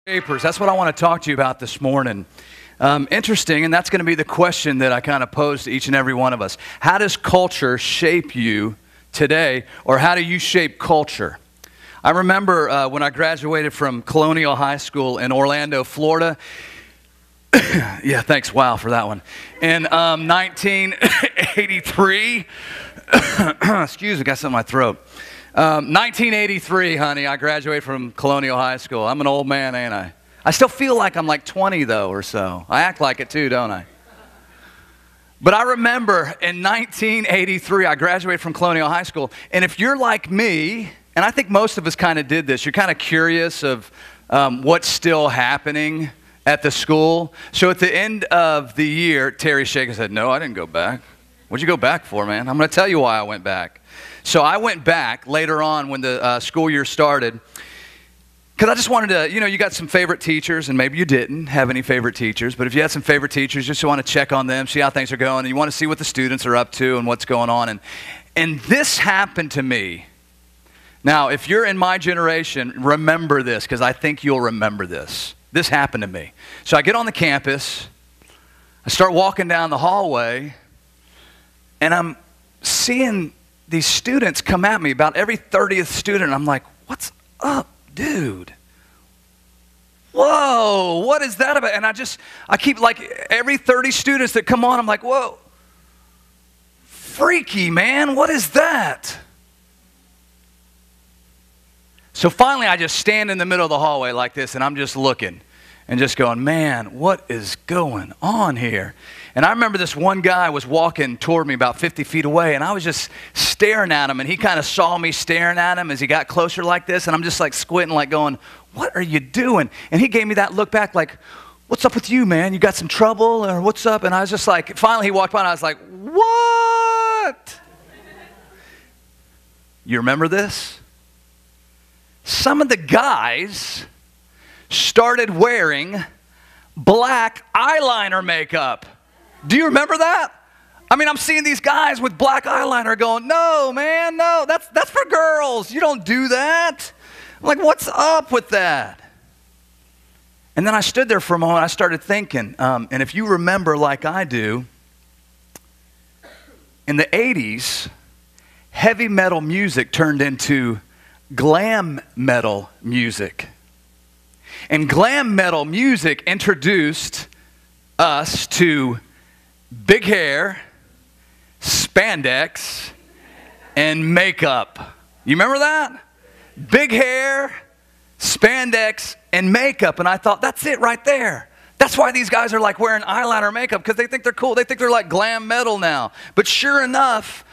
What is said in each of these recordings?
Shapers, that's what I want to talk to you about this morning. Interesting, and that's going to be the question that I kind of pose to each and every one of us. How does culture shape you today, or how do you shape culture? I remember when I graduated from Colonial High School in Orlando, Florida. Yeah, thanks, wow, for that one. In 1983, excuse me, got something in my throat. 1983, honey, I graduated from Colonial High School. I'm an old man, ain't I? I still feel like I'm like 20, though, or so. I act like it, too, don't I? But I remember in 1983, I graduated from Colonial High School, and if you're like me, and I think most of us kind of did this, you're kind of curious of what's still happening at the school. So at the end of the year, Terry shaking said, "No, I didn't go back." "What'd you go back for, man?" "I'm going to tell you why I went back." So I went back later on when the school year started because I just wanted to, you got some favorite teachers, and maybe you didn't have any favorite teachers, but if you had some favorite teachers, just want to check on them, see how things are going, and you want to see what the students are up to and what's going on. And this happened to me. Now, if you're in my generation, remember this, because I think you'll remember this. This happened to me. So I get on the campus, I start walking down the hallway, and I'm seeing these students come at me, about every 30th student. I'm like, "What's up, dude? Whoa, what is that about?" And I keep, like, every 30 students that come on, I'm like, "Whoa, freaky, man, what is that?" So finally, I just stand in the middle of the hallway like this, and I'm just looking and just going, "Man, what is going on here?" And I remember this one guy was walking toward me about 50 feet away, and I was just staring at him, and he kind of saw me staring at him as he got closer like this, and I'm just like squinting, like going, "What are you doing?" And he gave me that look back like, "What's up with you, man? You got some trouble, or what's up?" And I was just like, finally he walked by, and I was like, "What?" You remember this? Some of the guys started wearing black eyeliner makeup. Do you remember that? I mean, I'm seeing these guys with black eyeliner going, "No, man, no, that's for girls. You don't do that." I'm like, what's up with that? And then I stood there for a moment. I started thinking, and if you remember like I do, in the 80s, heavy metal music turned into glam metal music. And glam metal music introduced us to big hair, spandex, and makeup. You remember that? Big hair, spandex, and makeup. And I thought, that's it right there. That's why these guys are like wearing eyeliner makeup, because they think they're cool. They think they're like glam metal now. But sure enough,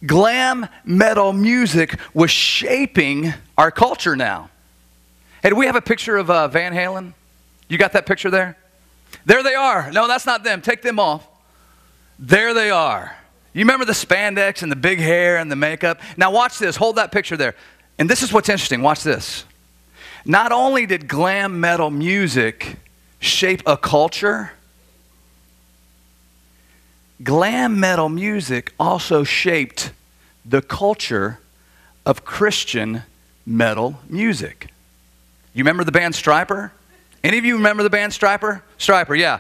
glam metal music was shaping our culture now. Hey, do we have a picture of Van Halen? You got that picture there? There they are. No, that's not them. Take them off. There they are. You remember the spandex and the big hair and the makeup? Now watch this. Hold that picture there. And this is what's interesting. Watch this. Not only did glam metal music shape a culture, glam metal music also shaped the culture of Christian metal music. You remember the band Striper? Any of you remember the band Striper? Striper, yeah.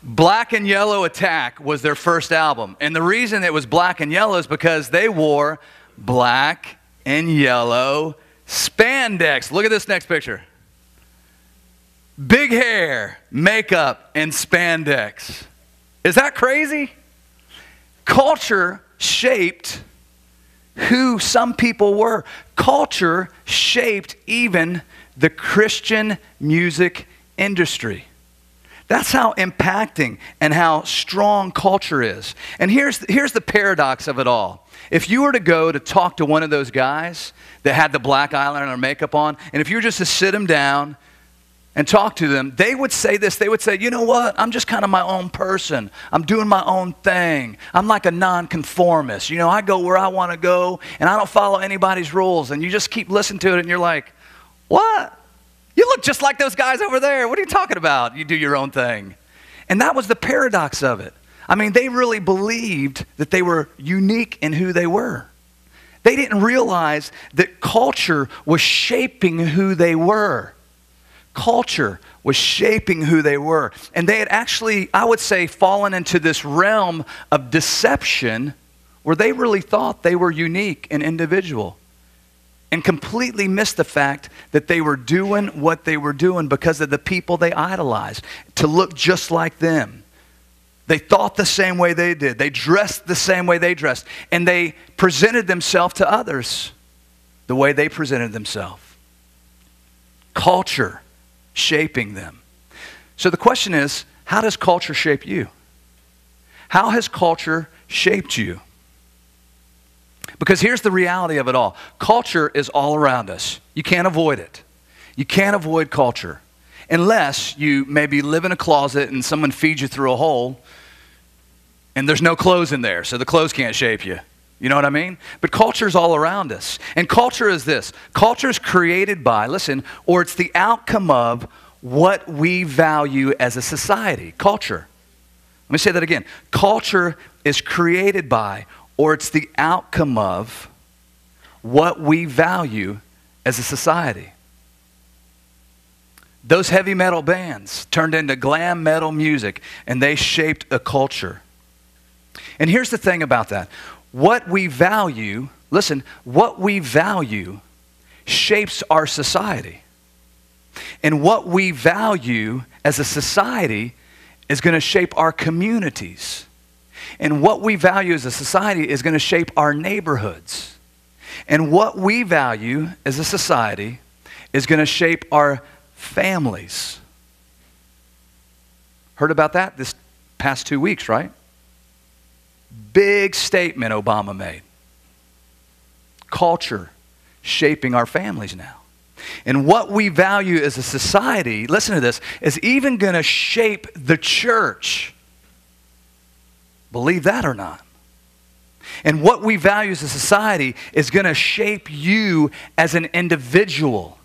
Black and Yellow Attack was their first album. And the reason it was black and yellow is because they wore black and yellow spandex. Look at this next picture. Big hair, makeup, and spandex. Is that crazy? Culture shaped who some people were. Culture shaped even the Christian music industry. That's how impacting and how strong culture is. And here's the paradox of it all. If you were to go to talk to one of those guys that had the black eyeliner and makeup on, and if you were just to sit them down and talk to them, they would say this. They would say, "You know what? I'm just kind of my own person. I'm doing my own thing. I'm like a nonconformist. I go where I want to go, and I don't follow anybody's rules." And you just keep listening to it, and you're like, "What? You look just like those guys over there. What are you talking about? You do your own thing." And that was the paradox of it. I mean, they really believed that they were unique in who they were. They didn't realize that culture was shaping who they were. Culture was shaping who they were. And they had actually, I would say, fallen into this realm of deception where they really thought they were unique and individual, and completely missed the fact that they were doing what they were doing because of the people they idolized, to look just like them. They thought the same way they did. They dressed the same way they dressed. And they presented themselves to others the way they presented themselves. Culture shaping them. So the question is, how does culture shape you? How has culture shaped you? Because here's the reality of it all. Culture is all around us. You can't avoid it. You can't avoid culture. Unless you maybe live in a closet and someone feeds you through a hole and there's no clothes in there, so the clothes can't shape you. You know what I mean? But culture is all around us. And culture is this. Culture is created by, listen, or it's the outcome of what we value as a society. Culture. Let me say that again. Culture is created by, or it's the outcome of what we value as a society. Those heavy metal bands turned into glam metal music, and they shaped a culture. And here's the thing about that. What we value, listen, what we value shapes our society. And what we value as a society is going to shape our communities. And what we value as a society is going to shape our neighborhoods. And what we value as a society is going to shape our families. Heard about that this past 2 weeks, right? Big statement Obama made. Culture shaping our families now. And what we value as a society, listen to this, is even going to shape the church. Believe that or not. And what we value as a society is going to shape you as an individual.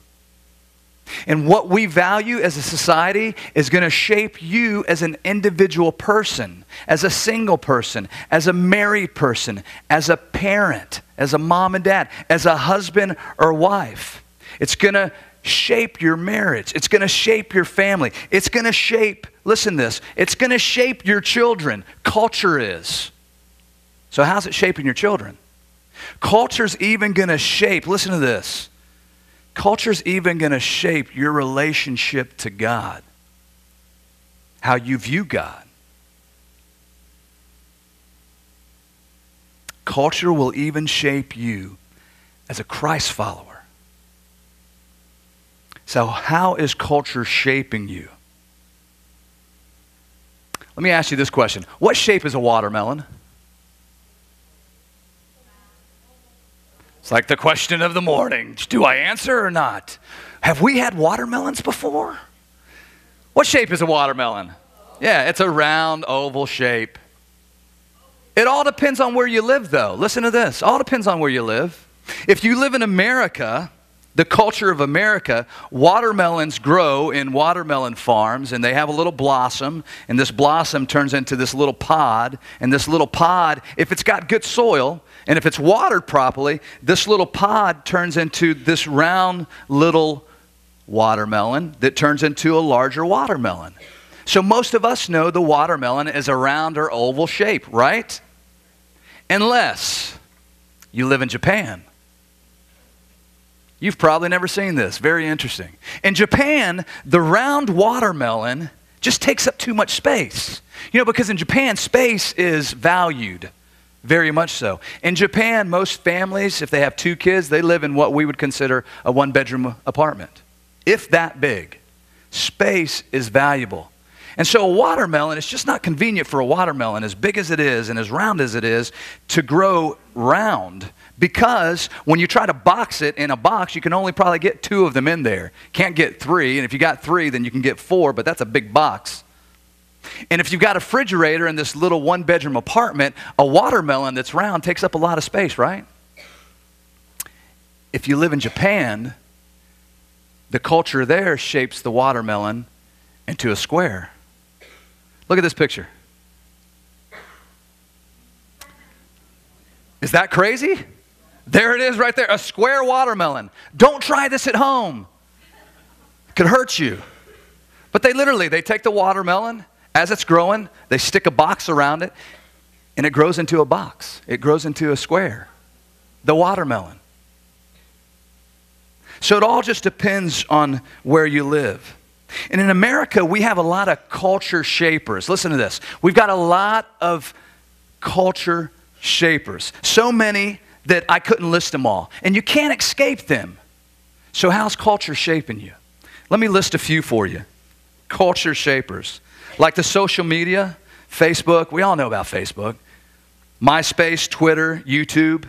And what we value as a society is going to shape you as an individual person, as a single person, as a married person, as a parent, as a mom and dad, as a husband or wife. It's going to shape your marriage. It's going to shape your family. It's going to shape, listen to this, it's going to shape your children. Culture is. So how's it shaping your children? Culture's even going to shape, listen to this, culture's even going to shape your relationship to God, how you view God. Culture will even shape you as a Christ follower. So how is culture shaping you? Let me ask you this question. What shape is a watermelon? It's like the question of the morning. Do I answer or not? Have we had watermelons before? What shape is a watermelon? Yeah, it's a round, oval shape. It all depends on where you live, though. Listen to this. All depends on where you live. If you live in America, the culture of America, watermelons grow in watermelon farms, and they have a little blossom, and this blossom turns into this little pod, and this little pod, if it's got good soil, and if it's watered properly, this little pod turns into this round little watermelon that turns into a larger watermelon. So most of us know the watermelon is a round or oval shape, right? Unless you live in Japan. You've probably never seen this. Very interesting. In Japan, the round watermelon just takes up too much space. You know, because in Japan, space is valued. Very much so. In Japan, most families, if they have 2 kids, they live in what we would consider a 1-bedroom apartment. If that big. Space is valuable. And so a watermelon, it's just not convenient for a watermelon, as big as it is and as round as it is, to grow round. Because when you try to box it in a box, you can only probably get 2 of them in there. Can't get 3, and if you got 3, then you can get 4, but that's a big box. And if you've got a refrigerator in this little 1-bedroom apartment, a watermelon that's round takes up a lot of space, right? If you live in Japan, the culture there shapes the watermelon into a square. Look at this picture. Is that crazy? There it is right there, a square watermelon. Don't try this at home. could hurt you. But they take the watermelon, as it's growing, they stick a box around it, and it grows into a box. It grows into a square. The watermelon. So it all just depends on where you live. And in America, we have a lot of culture shapers. Listen to this. We've got a lot of culture shapers. So many that I couldn't list them all. And you can't escape them. So how's culture shaping you? Let me list a few for you. Culture shapers. Like the social media, Facebook. We all know about Facebook. MySpace, Twitter, YouTube.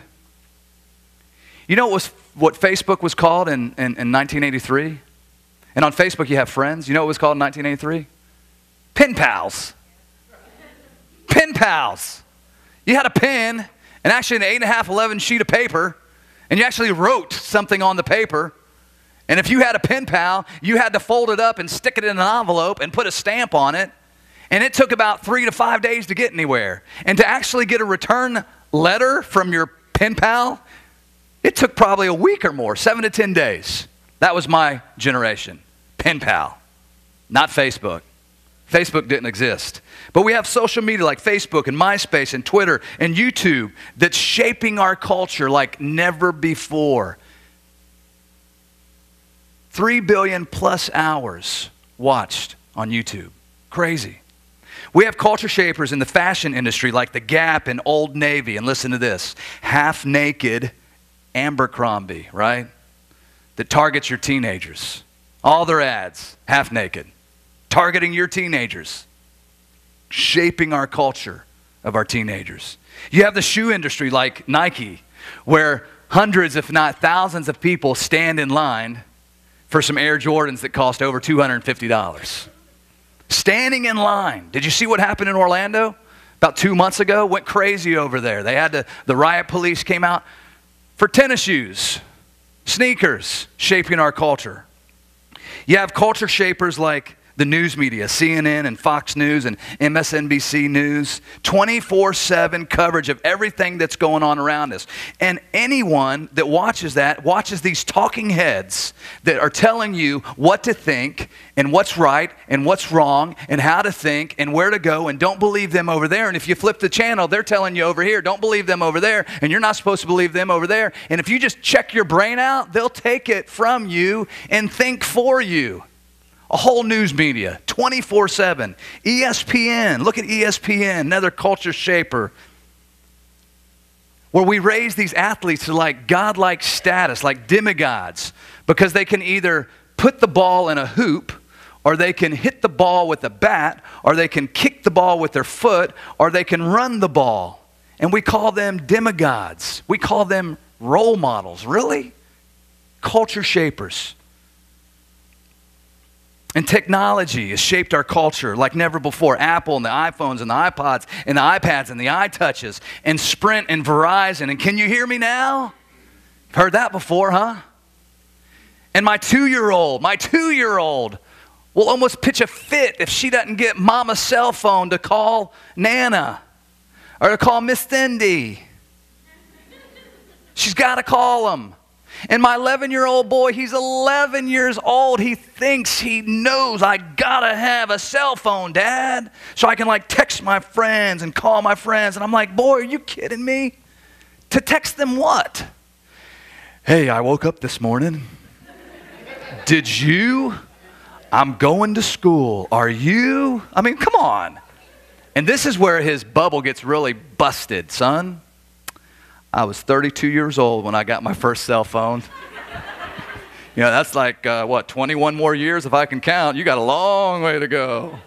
You know what Facebook was called in 1983? And on Facebook you have friends. You know what it was called in 1983? Pen pals. Pen pals. You had a pen, and actually an 8.5, 11 sheet of paper, and you actually wrote something on the paper. And if you had a pen pal, you had to fold it up and stick it in an envelope and put a stamp on it. And it took about 3 to 5 days to get anywhere. And to actually get a return letter from your pen pal, it took probably a week or more, 7 to 10 days. That was my generation. Pen pal, not Facebook. Facebook didn't exist. But we have social media like Facebook and MySpace and Twitter and YouTube that's shaping our culture like never before. 3 billion plus hours watched on YouTube. Crazy. We have culture shapers in the fashion industry like the Gap and Old Navy. And listen to this. Half-naked Abercrombie, right? That targets your teenagers. All their ads, half-naked. Targeting your teenagers. Shaping our culture of our teenagers. You have the shoe industry like Nike, where hundreds, if not thousands of people stand in line for some Air Jordans that cost over $250. Standing in line. Did you see what happened in Orlando? About 2 months ago, went crazy over there. They had the riot police came out for tennis shoes, sneakers, shaping our culture. You have culture shapers like the news media, CNN and Fox News and MSNBC News, 24/7 coverage of everything that's going on around us. And anyone that watches that, watches these talking heads that are telling you what to think and what's right and what's wrong and how to think and where to go, and don't believe them over there. And if you flip the channel, they're telling you over here, don't believe them over there, and you're not supposed to believe them over there. And if you just check your brain out, they'll take it from you and think for you. A whole news media, 24/7. ESPN, look at ESPN, another culture shaper. Where we raise these athletes to like godlike status, like demigods, because they can either put the ball in a hoop, or they can hit the ball with a bat, or they can kick the ball with their foot, or they can run the ball. And we call them demigods. We call them role models. Really? Culture shapers. And technology has shaped our culture like never before. Apple and the iPhones and the iPods and the iPads and the iTouches and Sprint and Verizon. And can you hear me now? Heard that before, huh? And my two-year-old will almost pitch a fit if she doesn't get Mama's cell phone to call Nana or to call Miss Cindy. She's got to call them. And my 11-year-old boy, he's 11 years old. He thinks he knows I gotta have a cell phone, Dad, so I can like text my friends and call my friends. And I'm like, boy, are you kidding me? To text them what? Hey, I woke up this morning. Did you? I'm going to school. Are you? I mean, come on. And this is where his bubble gets really busted, son. I was 32 years old when I got my first cell phone. You know, that's like, 21 more years if I can count. You got a long way to go.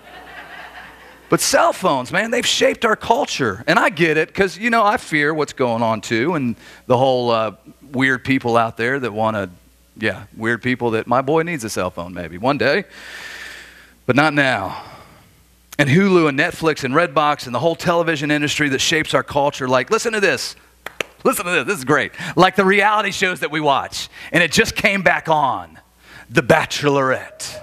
But cell phones, man, they've shaped our culture. And I get it because, you know, I fear what's going on too. And the whole weird people out there that want to, weird people that my boy needs a cell phone maybe one day. But not now. And Hulu and Netflix and Redbox and the whole television industry that shapes our culture. Like, listen to this. Listen to this. This is great. Like the reality shows that we watch. And it just came back on. The Bachelorette.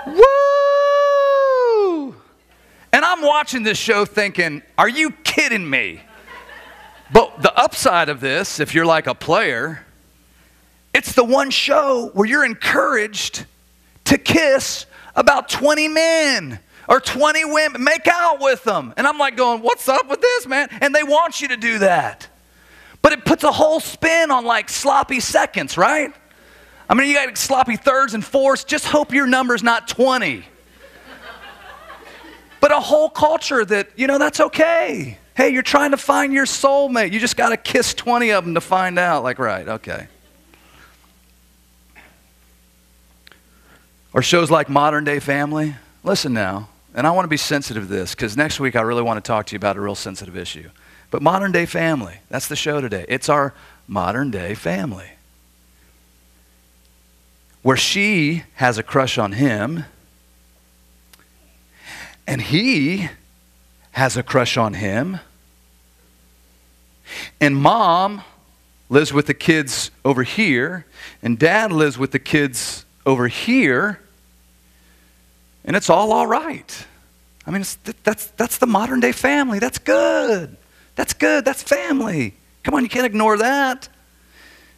Woo! And I'm watching this show thinking, are you kidding me? But the upside of this, if you're like a player, it's the one show where you're encouraged to kiss about 20 men or 20 women, make out with them. And I'm like going, what's up with this, man? And they want you to do that. But it puts a whole spin on like sloppy seconds, right? I mean, you got sloppy thirds and fourths. Just hope your number's not 20. But a whole culture that, that's okay. Hey, you're trying to find your soulmate. You just got to kiss 20 of them to find out. Like, right, okay. Or shows like Modern Day Family. Listen now, and I want to be sensitive to this because next week I really want to talk to you about a real sensitive issue. But Modern Day Family, that's the show today. It's our modern day family. Where she has a crush on him, and he has a crush on him, and mom lives with the kids over here, and dad lives with the kids over here, and it's all right. I mean, that's the modern day family. That's good. That's good. That's family. Come on, you can't ignore that.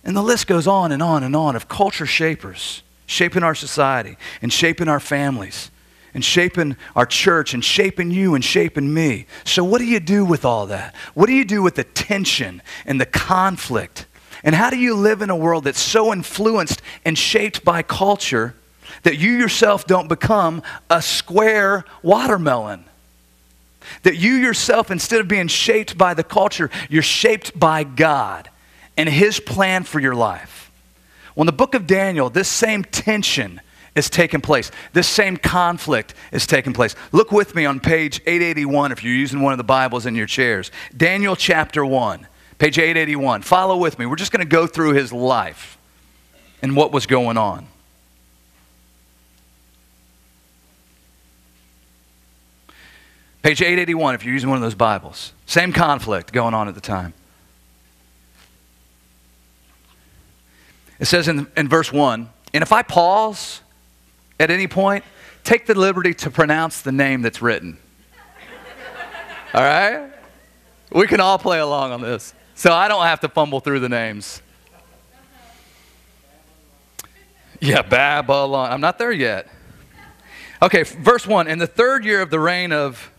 And the list goes on and on and on of culture shapers, shaping our society and shaping our families and shaping our church and shaping you and shaping me. So what do you do with all that? What do you do with the tension and the conflict? And how do you live in a world that's so influenced and shaped by culture that you yourself don't become a square watermelon? That you yourself, instead of being shaped by the culture, you're shaped by God and His plan for your life. Well, in the book of Daniel, this same tension is taking place. This same conflict is taking place. Look with me on page 881 if you're using one of the Bibles in your chairs. Daniel chapter 1, page 881. Follow with me. We're just going to go through his life and what was going on. Page 881 if you're using one of those Bibles. Same conflict going on at the time. It says in verse 1, and if I pause at any point, take the liberty to pronounce the name that's written. All right? We can all play along on this. So I don't have to fumble through the names. Yeah, Babylon. I'm not there yet. Okay, verse 1, in the third year of the reign of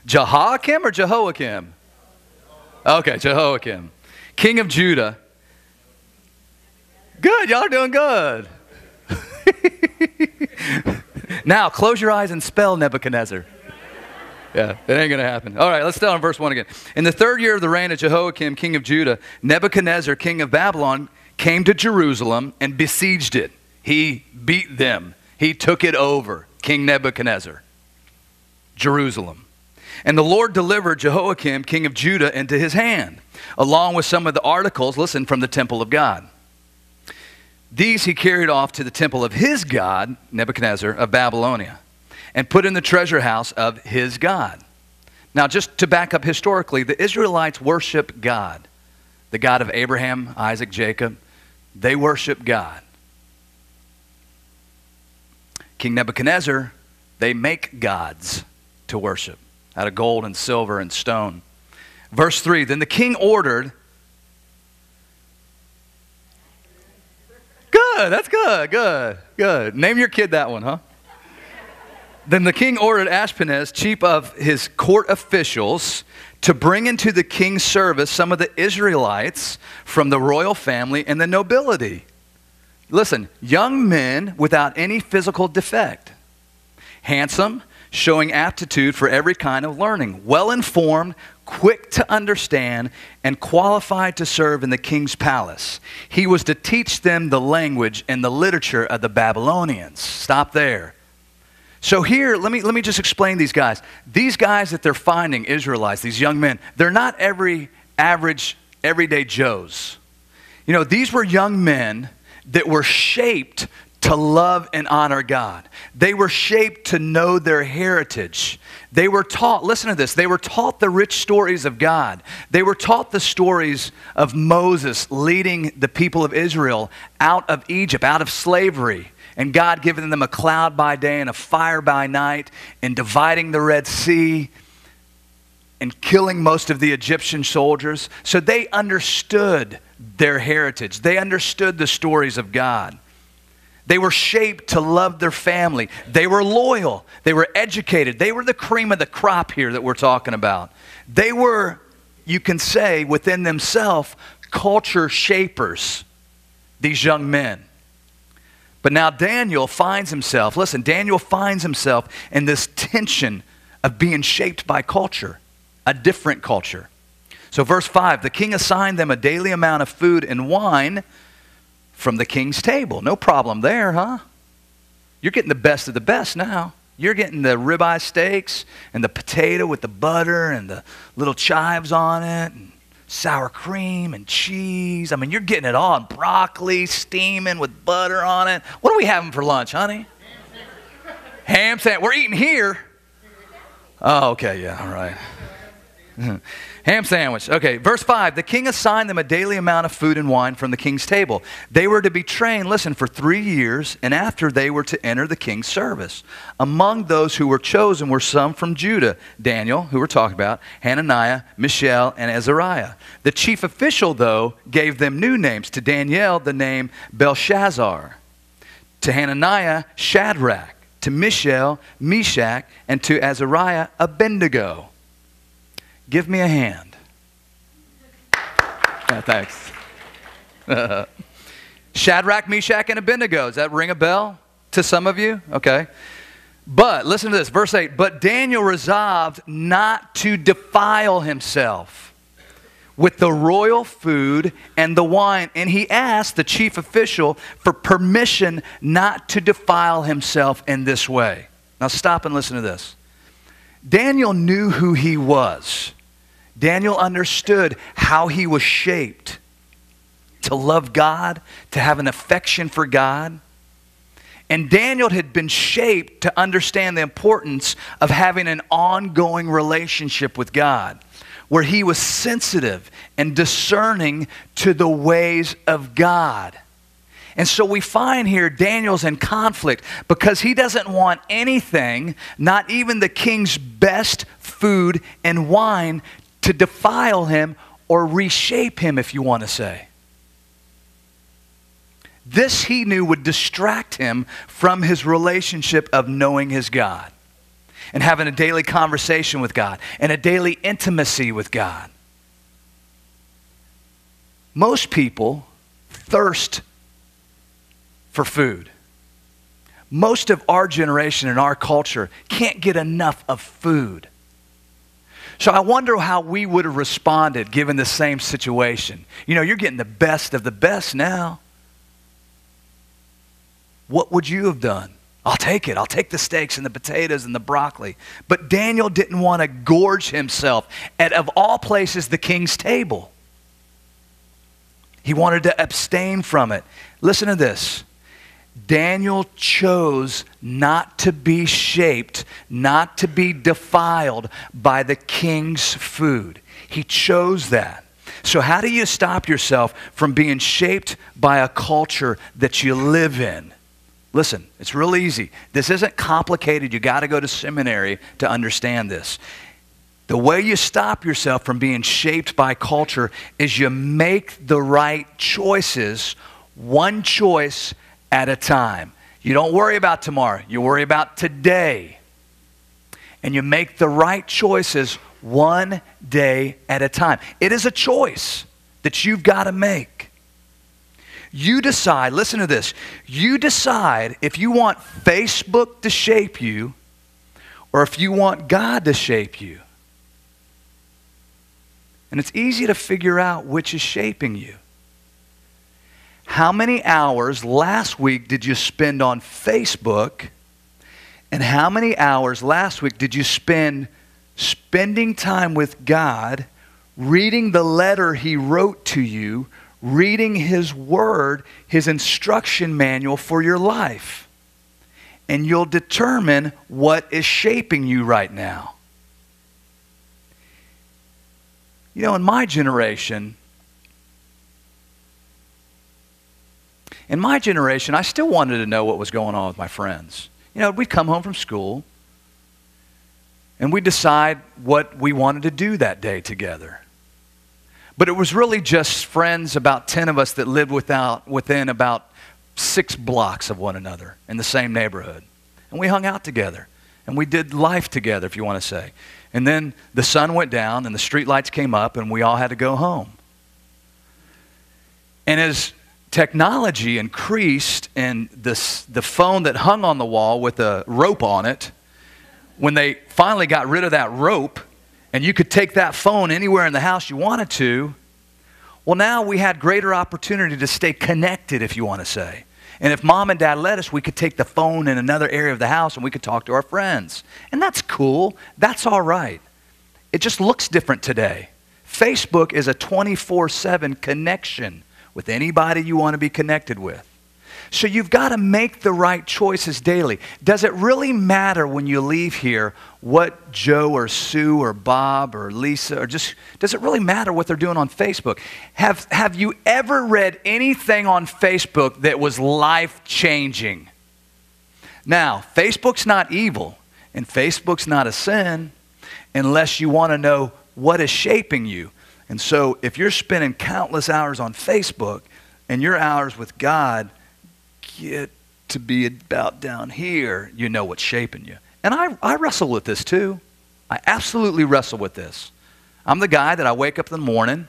Jehoiakim or Jehoiakim? Okay, Jehoiakim, king of Judah. Good, y'all are doing good. Now, close your eyes and spell Nebuchadnezzar. Yeah, it ain't going to happen. All right, let's start on verse 1 again. In the third year of the reign of Jehoiakim, king of Judah, Nebuchadnezzar, king of Babylon, came to Jerusalem and besieged it. He beat them. He took it over, King Nebuchadnezzar. Jerusalem. And the Lord delivered Jehoiakim, king of Judah, into his hand, along with some of the articles, listen, from the temple of God. These he carried off to the temple of his god, Nebuchadnezzar, of Babylonia, and put in the treasure house of his God. Now, just to back up historically, the Israelites worship God. The God of Abraham, Isaac, Jacob. They worship God. King Nebuchadnezzar, they make gods to worship out of gold and silver and stone. Verse 3, then the king ordered. Good, that's good. Name your kid that one, huh? Then the king ordered Ashpenaz, chief of his court officials, to bring into the king's service some of the Israelites from the royal family and the nobility. Listen, young men without any physical defect, handsome, showing aptitude for every kind of learning, well-informed, quick to understand, and qualified to serve in the king's palace. He was to teach them the language and the literature of the Babylonians. Stop there. So here, let me just explain these guys. These guys that they're finding, Israelites, these young men, they're not average, everyday Joes. You know, these were young men that were shaped to love and honor God. They were shaped to know their heritage. They were taught, listen to this, they were taught the rich stories of God. They were taught the stories of Moses leading the people of Israel out of Egypt, out of slavery, and God giving them a cloud by day and a fire by night, and dividing the Red Sea and killing most of the Egyptian soldiers. So they understood their heritage. They understood the stories of God. They were shaped to love their family. They were loyal. They were educated. They were the cream of the crop here that we're talking about. They were, you can say, within themselves, culture shapers, these young men. But now Daniel finds himself, listen, Daniel finds himself in this tension of being shaped by culture, a different culture. So verse 5, the king assigned them a daily amount of food and wine from the king's table. No problem there, huh? You're getting the best of the best now. You're getting the ribeye steaks and the potato with the butter and the little chives on it and sour cream and cheese. I mean, you're getting it all. And broccoli steaming with butter on it. What are we having for lunch, honey? Ham sandwich. We're eating here. Oh, okay, yeah, all right. Ham sandwich. Okay, verse 5. The king assigned them a daily amount of food and wine from the king's table. They were to be trained, listen, for 3 years, and after they were to enter the king's service. Among those who were chosen were some from Judah: Daniel, who we're talking about, Hananiah, Mishael, and Azariah. The chief official, though, gave them new names. To Daniel, the name Belshazzar. To Hananiah, Shadrach. To Mishael, Meshach. And to Azariah, Abednego. Give me a hand. Yeah, thanks. Shadrach, Meshach, and Abednego. Does that ring a bell to some of you? Okay. But, listen to this, verse 8. But Daniel resolved not to defile himself with the royal food and the wine. And he asked the chief official for permission not to defile himself in this way. Now stop and listen to this. Daniel knew who he was. Daniel understood how he was shaped to love God, to have an affection for God. And Daniel had been shaped to understand the importance of having an ongoing relationship with God, where he was sensitive and discerning to the ways of God. And so we find here Daniel's in conflict because he doesn't want anything, not even the king's best food and wine, to defile him or reshape him, if you want to say. This he knew would distract him from his relationship of knowing his God and having a daily conversation with God and a daily intimacy with God. Most people thirst for food. Most of our generation and our culture can't get enough of food. So I wonder how we would have responded given the same situation. You know, you're getting the best of the best now. What would you have done? I'll take it. I'll take the steaks and the potatoes and the broccoli. But Daniel didn't want to gorge himself at, of all places, the king's table. He wanted to abstain from it. Listen to this. Daniel chose not to be shaped, not to be defiled by the king's food. He chose that. So how do you stop yourself from being shaped by a culture that you live in? Listen, it's real easy. This isn't complicated. You got to go to seminary to understand this. The way you stop yourself from being shaped by culture is you make the right choices, one choice at a time. You don't worry about tomorrow. You worry about today. And you make the right choices one day at a time. It is a choice that you've got to make. You decide, listen to this, you decide if you want Facebook to shape you or if you want God to shape you. And it's easy to figure out which is shaping you. How many hours last week did you spend on Facebook? And how many hours last week did you spend spending time with God, reading the letter He wrote to you, reading His Word, His instruction manual for your life? And you'll determine what is shaping you right now. You know, in my generation, I still wanted to know what was going on with my friends. You know, we'd come home from school, and we'd decide what we wanted to do that day together. But it was really just friends, about 10 of us, that lived within about 6 blocks of one another in the same neighborhood. And we hung out together. And we did life together, if you want to say. And then the sun went down and the street lights came up and we all had to go home. And as technology increased and the phone that hung on the wall with a rope on it, when they finally got rid of that rope and you could take that phone anywhere in the house you wanted to, well, now we had greater opportunity to stay connected, if you want to say. And if mom and dad let us, we could take the phone in another area of the house and we could talk to our friends. And that's cool. That's all right. It just looks different today. Facebook is a 24/7 connection with anybody you want to be connected with. So you've got to make the right choices daily. Does it really matter when you leave here what Joe or Sue or Bob or Lisa or does it really matter what they're doing on Facebook? Have you ever read anything on Facebook that was life-changing? Now, Facebook's not evil and Facebook's not a sin unless you want to know what is shaping you. And so if you're spending countless hours on Facebook and your hours with God get to be about down here, you know what's shaping you. And I wrestle with this too. I absolutely wrestle with this. I'm the guy that I wake up in the morning,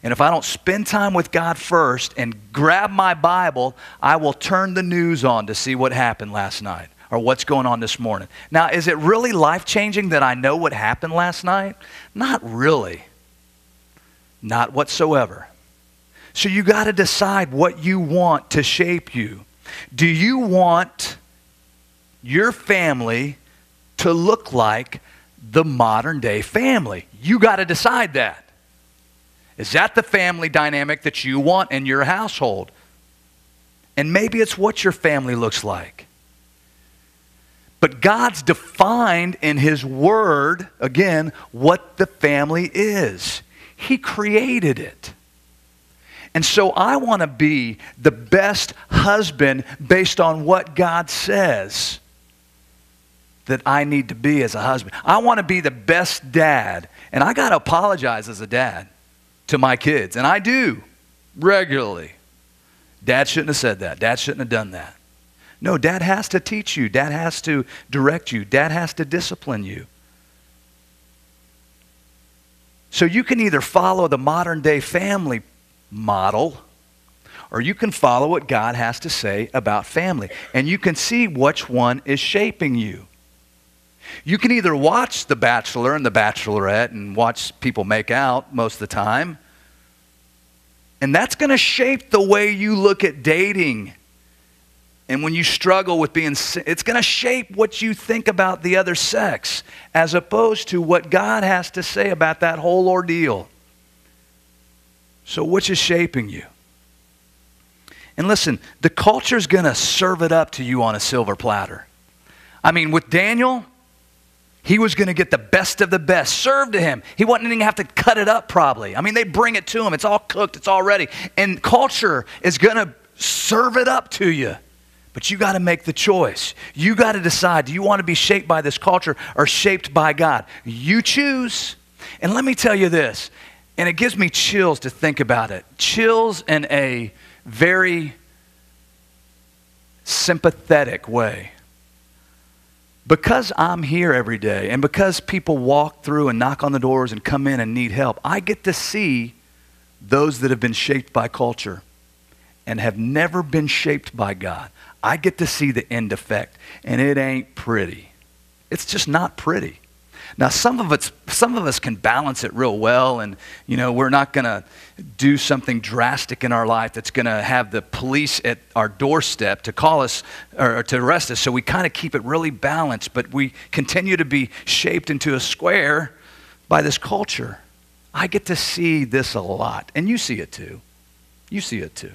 and if I don't spend time with God first and grab my Bible, I will turn the news on to see what happened last night or what's going on this morning. Now, is it really life-changing that I know what happened last night? Not really. Not whatsoever. So you got to decide what you want to shape you. Do you want your family to look like the modern day family? You got to decide that. Is that the family dynamic that you want in your household? And maybe it's what your family looks like. But God's defined in His Word, again, what the family is. He created it. And so I want to be the best husband based on what God says that I need to be as a husband. I want to be the best dad. And I got to apologize as a dad to my kids. And I do regularly. Dad shouldn't have said that. Dad shouldn't have done that. No, Dad has to teach you. Dad has to direct you. Dad has to discipline you. So you can either follow the modern day family model, or you can follow what God has to say about family. And you can see which one is shaping you. You can either watch The Bachelor and The Bachelorette and watch people make out most of the time, and that's going to shape the way you look at dating. And when you struggle with being, it's going to shape what you think about the other sex, as opposed to what God has to say about that whole ordeal. So which is shaping you? And listen, the culture's going to serve it up to you on a silver platter. I mean, with Daniel, he was going to get the best of the best served to him. He wouldn't even have to cut it up probably. I mean, they bring it to him. It's all cooked. It's all ready. And culture is going to serve it up to you. But you got to make the choice. You got to decide, do you want to be shaped by this culture or shaped by God? You choose. And let me tell you this, and it gives me chills to think about it. Chills in a very sympathetic way. Because I'm here every day and because people walk through and knock on the doors and come in and need help, I get to see those that have been shaped by culture and have never been shaped by God. I get to see the end effect, and it ain't pretty. It's just not pretty. Now, some of us can balance it real well, and we're not going to do something drastic in our life that's going to have the police at our doorstep to call us or to arrest us. So we kind of keep it really balanced, but we continue to be shaped into a square by this culture. I get to see this a lot, and you see it too. You see it too.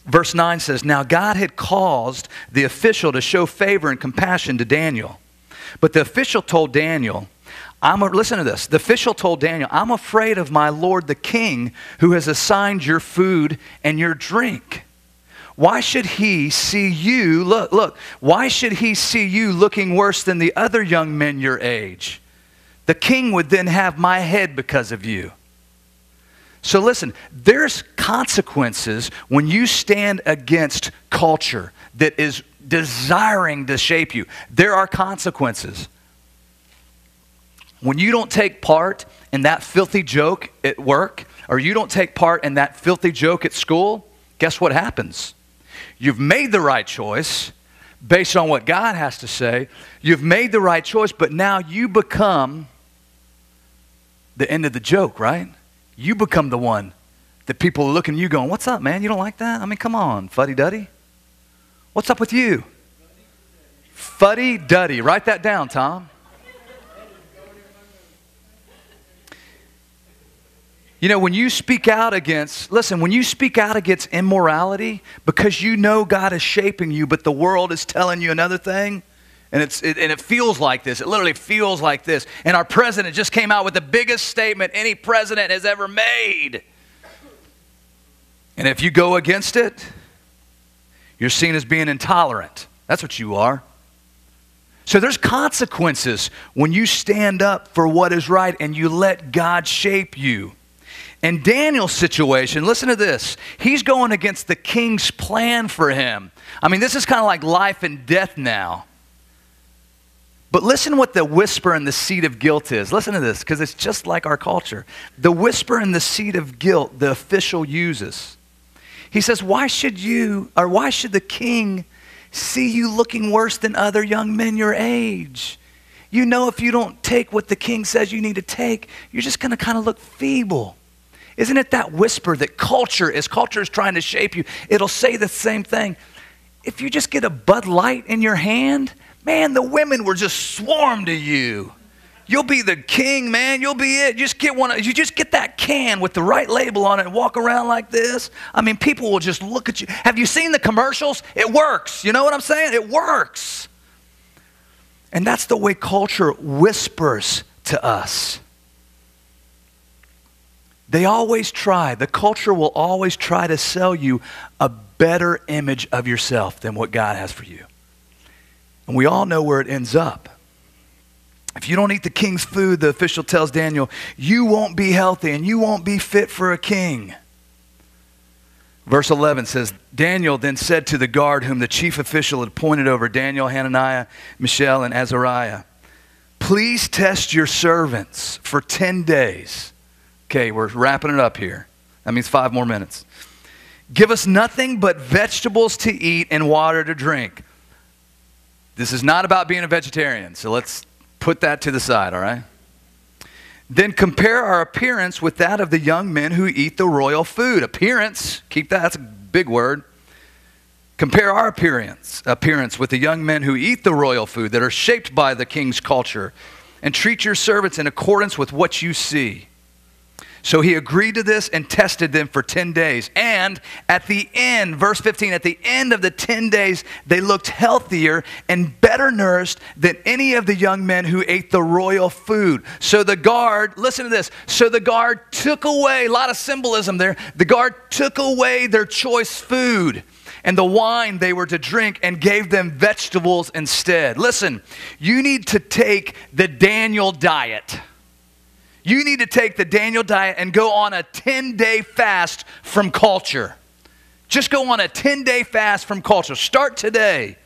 Verse 9 says, "Now God had caused the official to show favor and compassion to Daniel. But the official told Daniel, listen to this. The official told Daniel, I'm afraid of my lord the king who has assigned your food and your drink. Why should he see you, why should he see you looking worse than the other young men your age? The king would then have my head because of you." So listen, there's consequences when you stand against culture that is desiring to shape you. There are consequences. When you don't take part in that filthy joke at work, or you don't take part in that filthy joke at school, guess what happens? You've made the right choice based on what God has to say. You've made the right choice, but now you become the end of the joke, right? You become the one that people are looking at you going, what's up, man? You don't like that? I mean, come on, fuddy-duddy. What's up with you? Fuddy-duddy. Write that down, Tom. You know, when you speak out against, listen, when you speak out against immorality because you know God is shaping you, but the world is telling you another thing, and it feels like this. It literally feels like this. And our president just came out with the biggest statement any president has ever made. And if you go against it, you're seen as being intolerant. That's what you are. So there's consequences when you stand up for what is right and you let God shape you. In Daniel's situation, listen to this. He's going against the king's plan for him. I mean, this is kind of like life and death now. But listen what the whisper and the seed of guilt is. Listen to this, because it's just like our culture. The whisper and the seed of guilt the official uses. He says, why should the king see you looking worse than other young men your age? You know, if you don't take what the king says you need to take, you're just going to kind of look feeble. Isn't it that whisper that culture is trying to shape you? It'll say the same thing. If you just get a Bud Light in your hand, man, the women will just swarm to you. You'll be the king, man. You'll be it. Just get one. You just get that can with the right label on it and walk around like this. I mean, people will just look at you. Have you seen the commercials? It works. You know what I'm saying? It works. And that's the way culture whispers to us. The culture will always try to sell you a better image of yourself than what God has for you. And we all know where it ends up. If you don't eat the king's food, the official tells Daniel, you won't be healthy and you won't be fit for a king. Verse 11 says, Daniel then said to the guard whom the chief official had appointed over Daniel, Hananiah, Mishael, and Azariah, please test your servants for 10 days. Okay, we're wrapping it up here. That means 5 more minutes. Give us nothing but vegetables to eat and water to drink. This is not about being a vegetarian, so let's put that to the side, all right? Then compare our appearance with that of the young men who eat the royal food. Appearance, keep that, that's a big word. Compare our appearance with the young men who eat the royal food that are shaped by the king's culture, and treat your servants in accordance with what you see. So he agreed to this and tested them for 10 days. And at the end, verse 15, at the end of the 10 days, they looked healthier and better nourished than any of the young men who ate the royal food. So the guard, listen to this. So the guard took away, a lot of symbolism there. The guard took away their choice food and the wine they were to drink and gave them vegetables instead. Listen, you need to take the Daniel diet. You need to take the Daniel diet and go on a 10-day fast from culture. Just go on a 10-day fast from culture. Start today.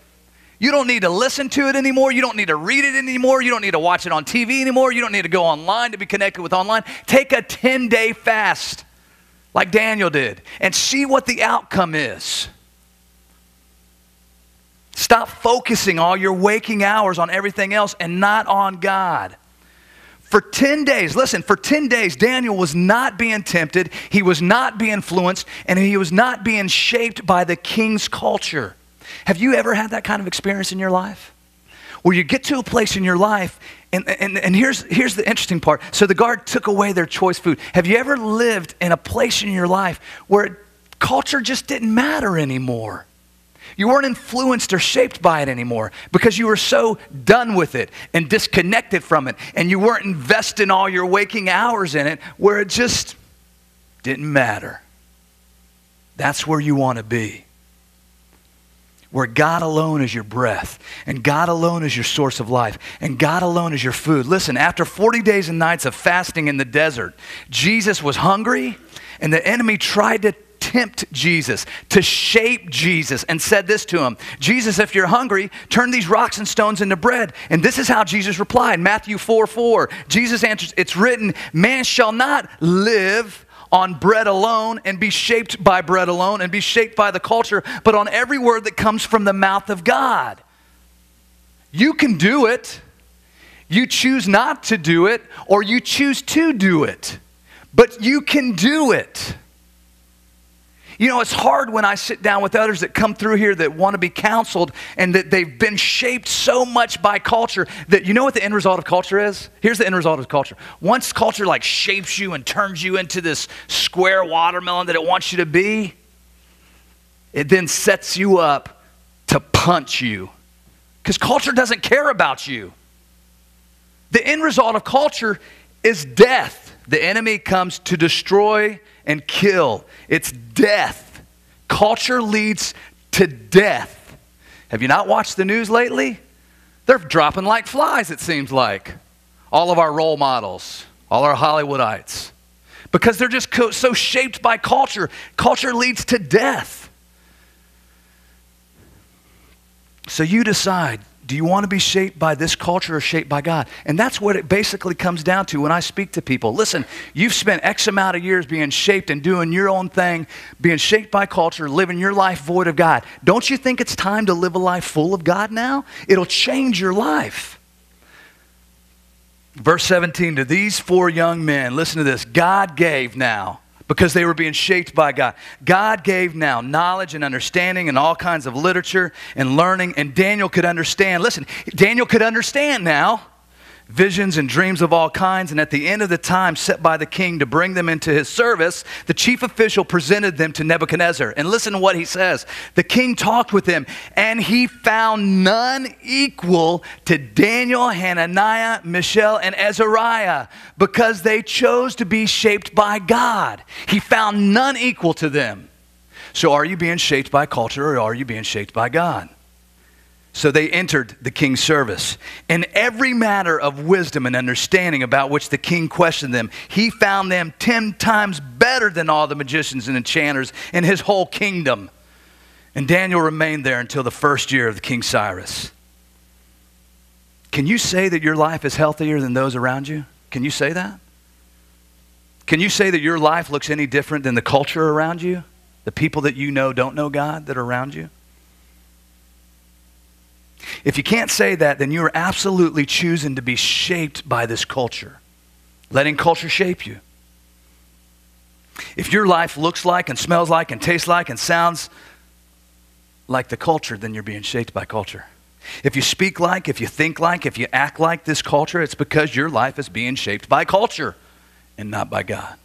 You don't need to listen to it anymore. You don't need to read it anymore. You don't need to watch it on TV anymore. You don't need to go online to be connected with online. Take a 10-day fast like Daniel did and see what the outcome is. Stop focusing all your waking hours on everything else and not on God. For 10 days, listen, for 10 days, Daniel was not being tempted, he was not being influenced, and he was not being shaped by the king's culture. Have you ever had that kind of experience in your life? Where you get to a place in your life, and here's the interesting part. So the guard took away their choice food. Have you ever lived in a place in your life where culture just didn't matter anymore? You weren't influenced or shaped by it anymore because you were so done with it and disconnected from it, and you weren't investing all your waking hours in it where it just didn't matter. That's where you want to be. Where God alone is your breath, and God alone is your source of life, and God alone is your food. Listen, after 40 days and nights of fasting in the desert, Jesus was hungry And the enemy tried to tempt Jesus, to shape Jesus, and said this to him: Jesus, if you're hungry, turn these rocks and stones into bread. And this is how Jesus replied. Matthew 4:4. Jesus answers, it's written, man shall not live on bread alone and be shaped by bread alone and be shaped by the culture, but on every word that comes from the mouth of God. You can do it. You choose not to do it, or you choose to do it. But you can do it. You know, it's hard when I sit down with others that come through here that want to be counseled and that they've been shaped so much by culture that, you know what the end result of culture is? Here's the end result of culture. Once culture like shapes you and turns you into this square watermelon that it wants you to be, it then sets you up to punch you. Because culture doesn't care about you. The end result of culture is death. The enemy comes to destroy and kill. It's death. Culture leads to death. Have you not watched the news lately? They're dropping like flies, it seems like. All of our role models, all our Hollywoodites. Because they're just so shaped by culture. Culture leads to death. So you decide, do you want to be shaped by this culture or shaped by God? And that's what it basically comes down to when I speak to people. Listen, you've spent X amount of years being shaped and doing your own thing, being shaped by culture, living your life void of God. Don't you think it's time to live a life full of God now? It'll change your life. Verse 17, to these 4 young men, listen to this, God gave now, because they were being shaped by God. God gave now knowledge and understanding and all kinds of literature and learning. And Daniel could understand. Listen, Daniel could understand now visions and dreams of all kinds. And at the end of the time set by the king to bring them into his service, the chief official presented them to Nebuchadnezzar. And listen to what he says. The king talked with him, and he found none equal to Daniel, Hananiah, Mishael, and Azariah, because they chose to be shaped by God. He found none equal to them. So are you being shaped by culture, or are you being shaped by God? So they entered the king's service. In every matter of wisdom and understanding about which the king questioned them, he found them 10 times better than all the magicians and enchanters in his whole kingdom. And Daniel remained there until the first year of the King Cyrus. Can you say that your life is healthier than those around you? Can you say that? Can you say that your life looks any different than the culture around you? The people that you know don't know God that are around you? If you can't say that, then you are absolutely choosing to be shaped by this culture, letting culture shape you. If your life looks like and smells like and tastes like and sounds like the culture, then you're being shaped by culture. If you speak like, if you think like, if you act like this culture, it's because your life is being shaped by culture and not by God.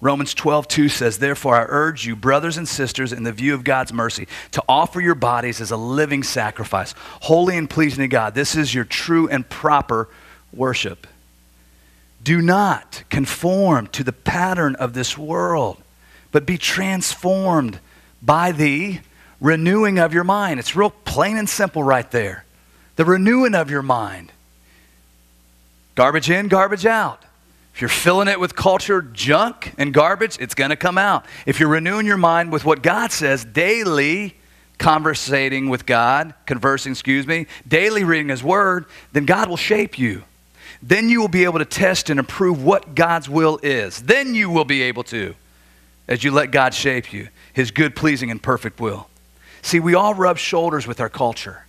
Romans 12:2 says, therefore I urge you, brothers and sisters, in the view of God's mercy, to offer your bodies as a living sacrifice, holy and pleasing to God. This is your true and proper worship. Do not conform to the pattern of this world, but be transformed by the renewing of your mind. It's real plain and simple right there. The renewing of your mind. Garbage in, garbage out. If you're filling it with culture junk and garbage, it's going to come out. If you're renewing your mind with what God says, daily conversing with God, daily reading His Word, then God will shape you. Then you will be able to test and approve what God's will is. Then you will be able to, as you let God shape you, His good, pleasing, and perfect will. See, we all rub shoulders with our culture,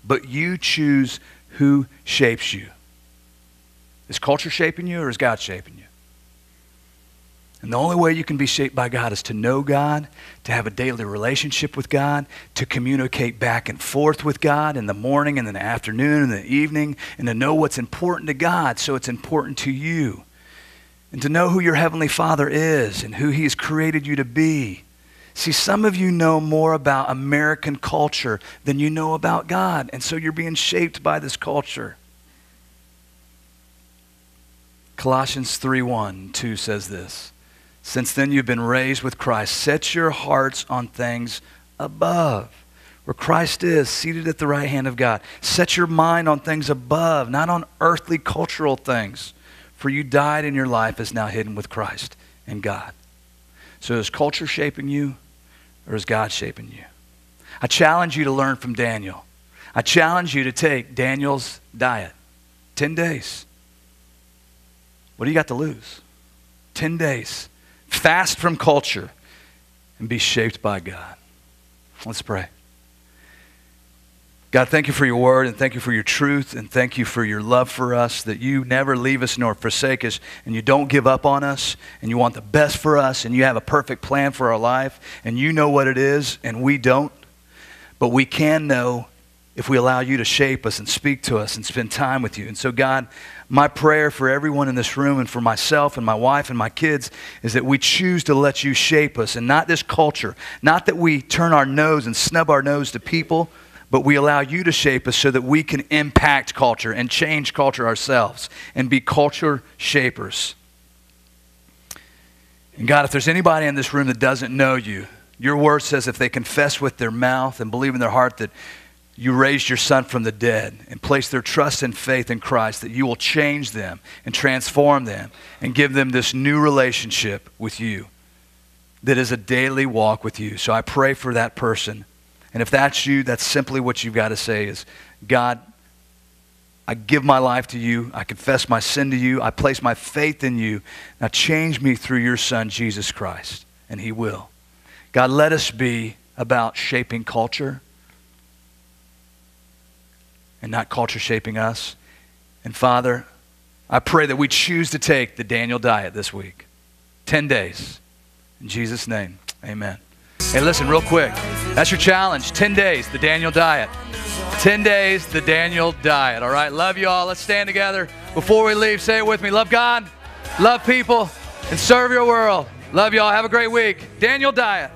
but you choose who shapes you. Is culture shaping you, or is God shaping you? And the only way you can be shaped by God is to know God, to have a daily relationship with God, to communicate back and forth with God in the morning and in the afternoon and the evening, and to know what's important to God so it's important to you. And to know who your Heavenly Father is and who He has created you to be. See, some of you know more about American culture than you know about God, and so you're being shaped by this culture. Colossians 3:1-2 says this, since then you've been raised with Christ. Set your hearts on things above, where Christ is, seated at the right hand of God. Set your mind on things above, not on earthly cultural things. For you died and your life is now hidden with Christ in God. So is culture shaping you or is God shaping you? I challenge you to learn from Daniel. I challenge you to take Daniel's diet. 10 days. What do you got to lose? 10 days. Fast from culture and be shaped by God. Let's pray. God, thank you for your word, and thank you for your truth, and thank you for your love for us, that you never leave us nor forsake us, and you don't give up on us, and you want the best for us, and you have a perfect plan for our life, and you know what it is, and we don't. But we can know if we allow you to shape us and speak to us and spend time with you. And so, God, my prayer for everyone in this room and for myself and my wife and my kids is that we choose to let you shape us, and not this culture, not that we turn our nose and snub our nose to people, but we allow you to shape us so that we can impact culture and change culture ourselves and be culture shapers. And God, if there's anybody in this room that doesn't know you, your word says if they confess with their mouth and believe in their heart that you raised your son from the dead and place their trust and faith in Christ, that you will change them and transform them and give them this new relationship with you that is a daily walk with you. So I pray for that person. And if that's you, that's simply what you've got to say is, God, I give my life to you. I confess my sin to you. I place my faith in you. Now change me through your son, Jesus Christ. And he will. God, let us be about shaping culture and not culture shaping us. And Father, I pray that we choose to take the Daniel diet this week. 10 days. In Jesus' name, amen. Hey, listen, real quick. That's your challenge. 10 days, the Daniel diet. 10 days, the Daniel diet. All right, love you all. Let's stand together. Before we leave, say it with me. Love God, love people, and serve your world. Love you all. Have a great week. Daniel diet.